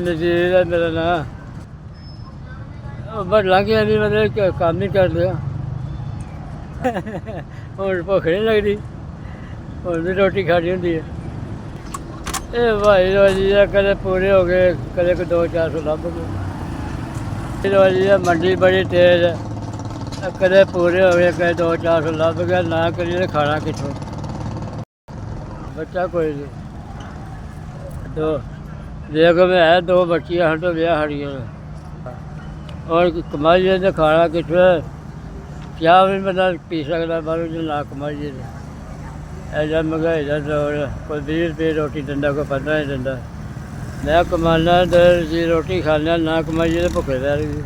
ਨਜ਼ੀਰ ਹੈ ਮੇਰਾ ਨਾਂ। ਬਸ ਲੰਘ ਜਾਂਦੀ ਮਤਲਬ ਕੰਮ ਨਹੀਂ ਕਰ ਲਿਆ। ਹੁਣ ਭੁੱਖ ਨਹੀਂ ਲੱਗਦੀ, ਹੁਣ ਵੀ ਰੋਟੀ ਖਾਣੀ ਹੁੰਦੀ ਹੈ। ਇਹ ਭਾਈ ਰੋਜੀ ਆ, ਕਦੇ ਪੂਰੇ ਹੋ ਗਏ, ਕਦੇ ਕੋਈ 200-400 ਲੱਭ ਗਏ। ਰੋਜੀ ਆ ਮੰਡੀ ਬੜੀ ਤੇਜ਼ ਹੈ, ਕਦੇ ਪੂਰੇ ਹੋ ਗਏ, ਕਦੇ 200-400 ਲੱਭ ਗਿਆ। ਨਾ ਕਰੀਏ ਖਾਣਾ ਕਿੱਥੋਂ? ਬੱਚਾ ਕੋਈ ਨਹੀਂ। ਦੇਖ ਮੈਂ ਹੈ 2 ਬੱਚੀਆਂ ਹਨ ਤੋਂ ਵਿਆਹ ਹੜੀਆਂ ਔਰ ਕਮਾਈਏ ਤਾਂ ਖਾਣਾ ਕਿੱਥੋਂ? ਚਾਹ ਵੀ ਬੰਦਾ ਪੀ ਸਕਦਾ ਬਾਹਰੋਂ, ਜੇ ਨਾ ਕਮਾਈਏ ਤਾਂ। ਐਜਾ ਮਹਿੰਗਾਈ ਦਾ ਦੌਰ, ਕੋਈ 20 ਰੁਪਏ ਰੋਟੀ ਦਿੰਦਾ, ਕੋਈ 15 ਨਹੀਂ ਦਿੰਦਾ। ਮੈਂ ਕਮਾਨਾ ਜੀ ਰੋਟੀ ਖਾਣਾ, ਨਾ ਕਮਾਈਏ ਤਾਂ ਭੁੱਖੇ ਰਹਿ ਰਹੀ।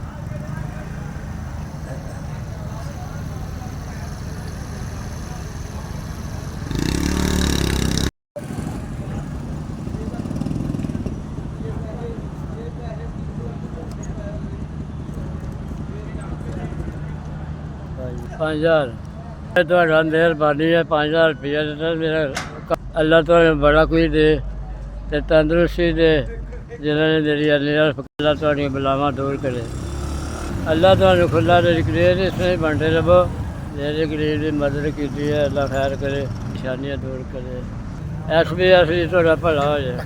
पाँच हज़ार तो मेहरबानी है। 5000 रुपया देता मेरा। अल्लाह तो बड़ा कुछ दे तो तंदुरुस्ती दे, जिन्होंने मेरी अल्लाह तो बलावा दूर करे। अल्लाह तो खुला रिज़्क़ दे, इसमें बनते रहो। मेरे गरीब की मदद की है, अल्लाह खैर करे, निशानियाँ दूर करे। असली थोड़ा भला हो जाए।